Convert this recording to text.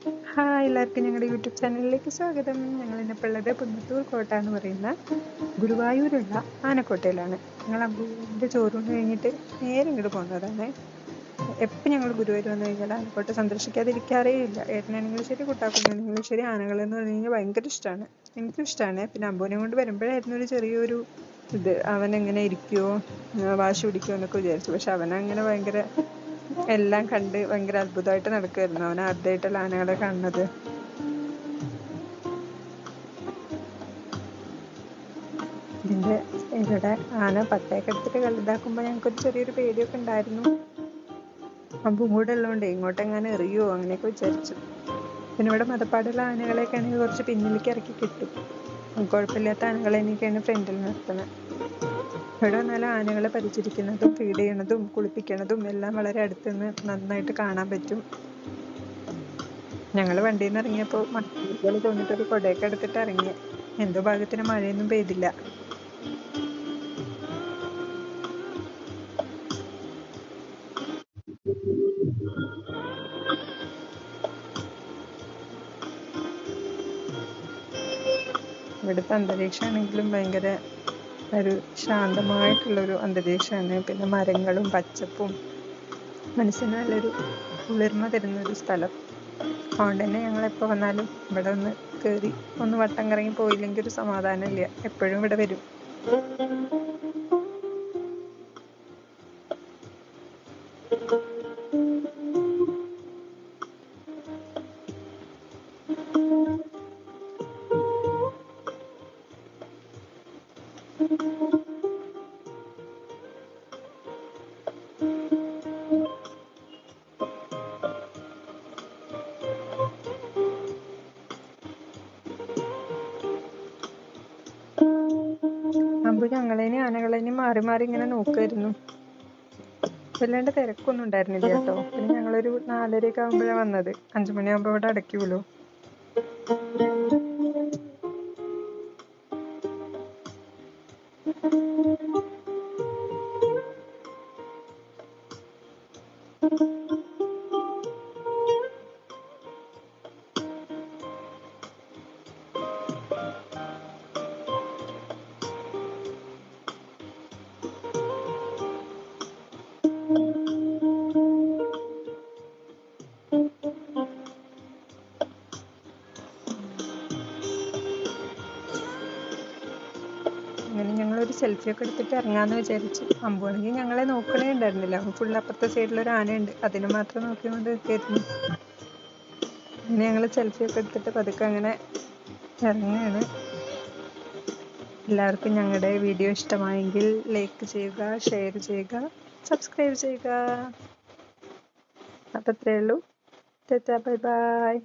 Hi, എല്ലാവർക്കും ഞങ്ങളുടെ YouTube ചാനലിലേക്ക് സ്വാഗതം. ഞങ്ങൾ ഇന്നിപ്പോൾ ഉള്ളത് പുന്നത്തൂർ കോട്ട എന്ന് പറയുന്ന ഗുരുവായൂരുള്ള ആനക്കോട്ടയിലാണ്. ഞങ്ങൾ അമ്പൂരിൻ്റെ ചോറൂണ് കഴിഞ്ഞിട്ട് നേരെ ഇങ്ങോട്ട് പോകുന്നതാണ്. എപ്പോൾ ഞങ്ങൾ ഗുരുവായൂർ വന്നു കഴിഞ്ഞാൽ ആനക്കോട്ട സന്ദർശിക്കാതിരിക്കാറേ ഇല്ല. ഏട്ടനാണെങ്കിലും ശരി, കുട്ടാക്കുന്നാണെങ്കിലും ശരി, ആനകളെന്ന് പറഞ്ഞു കഴിഞ്ഞാൽ ഭയങ്കര ഇഷ്ടമാണ്. എനിക്കും ഇഷ്ടമാണ്. പിന്നെ അമ്പൂനെ കൊണ്ട് വരുമ്പോഴായിരുന്നു ഒരു ചെറിയൊരു ഇത്, അവൻ എങ്ങനെ ഇരിക്കുമോ, വാശി പിടിക്കുമോ എന്നൊക്കെ വിചാരിച്ചു. പക്ഷെ അവനങ്ങനെ ഭയങ്കര എല്ലാം കണ്ട് ഭയങ്കര അത്ഭുതമായിട്ട് നടക്കുമായിരുന്നു. അവൻ ആദ്യമായിട്ടല്ല ആനകളെ കാണുന്നത്. ഇതിന്റെ ഇവിടെ ആന പട്ടയൊക്കെ എടുത്തിട്ട് ഇതാക്കുമ്പോൾ ഞങ്ങൾക്കൊരു ചെറിയൊരു പേടിയൊക്കെ ഉണ്ടായിരുന്നു. അമ്പും കൂടെ ഉള്ളതുകൊണ്ട് ഇങ്ങോട്ടെങ്ങനെ എറിയോ അങ്ങനെയൊക്കെ വിചാരിച്ചു. പിന്നെ ഇവിടെ മതപ്പാടുള്ള ആനകളെയൊക്കെ ആണെങ്കിൽ കുറച്ച് പിന്നിലേക്ക് ഇറക്കി കിട്ടും. കുഴപ്പമില്ലാത്ത ആനകളെ എനിക്കാണ് ഫ്രണ്ടിൽ നിർത്തുന്നത്. ഇവിടെ വന്നാൽ ആനകളെ പരിചരിക്കുന്നതും ഫീഡ് ചെയ്യണതും കുളിപ്പിക്കണതും എല്ലാം വളരെ അടുത്തുനിന്ന് നന്നായിട്ട് കാണാൻ പറ്റും. ഞങ്ങൾ വണ്ടിയിൽ നിന്ന് ഇറങ്ങിയപ്പോൾ മഴ തോന്നിട്ട് ഒരു കൊടയൊക്കെ എടുത്തിട്ട് ഇറങ്ങി. എന്തോ ഭാഗ്യത്തിന് മഴയൊന്നും പെയ്തില്ല. ഇവിടുത്തെ അന്തരീക്ഷമാണെങ്കിലും ഭയങ്കര ഒരു ശാന്തമായിട്ടുള്ളൊരു അന്തരീക്ഷമാണ്. പിന്നെ മരങ്ങളും പച്ചപ്പും മനസ്സിന് നല്ലൊരു കുളിർമ തരുന്നൊരു സ്ഥലം. അതുകൊണ്ട് തന്നെ ഞങ്ങൾ എപ്പോൾ വന്നാലും ഇവിടെ ഒന്ന് കയറി ഒന്ന് വട്ടം കറങ്ങി പോയില്ലെങ്കിൽ ഒരു സമാധാനമില്ല. എപ്പോഴും ഇവിടെ വരും. അമ്പു ഞങ്ങളേനെയും ആനകളേനെയും മാറി മാറി ഇങ്ങനെ നോക്കുമായിരുന്നു. വല്ലാണ്ട് തിരക്കൊന്നും ഉണ്ടായിരുന്നില്ല കേട്ടോ. പിന്നെ ഞങ്ങളൊരു 4:30 ആകുമ്പോഴാണ് വന്നത്. 5 മണിയാകുമ്പോൾ ഇവിടെ അടയ്ക്കുമല്ലോ. അങ്ങനെ ഞങ്ങളൊരു സെൽഫിയൊക്കെ എടുത്തിട്ട് ഇറങ്ങാമെന്ന് വിചാരിച്ചു. അമ്പുവാണെങ്കിൽ ഞങ്ങളെ നോക്കണേ ഉണ്ടായിരുന്നില്ല. ഫുൾ അപ്പുറത്തെ സൈഡിലൊരു ആനയുണ്ട്, അതിനെ മാത്രം നോക്കിക്കൊണ്ട് നിൽക്കായിരുന്നു. അങ്ങനെ ഞങ്ങൾ സെൽഫിയൊക്കെ എടുത്തിട്ട് പതുക്കെ അങ്ങനെ ഇറങ്ങുകയാണ്. എല്ലാവർക്കും ഞങ്ങളുടെ വീഡിയോ ഇഷ്ടമായെങ്കിൽ ലൈക്ക് ചെയ്യുക, ഷെയർ ചെയ്യുക, സബ്സ്ക്രൈബ് ചെയ്യുക. അപ്പം അത്രയേ ഉള്ളൂ. Bye bye.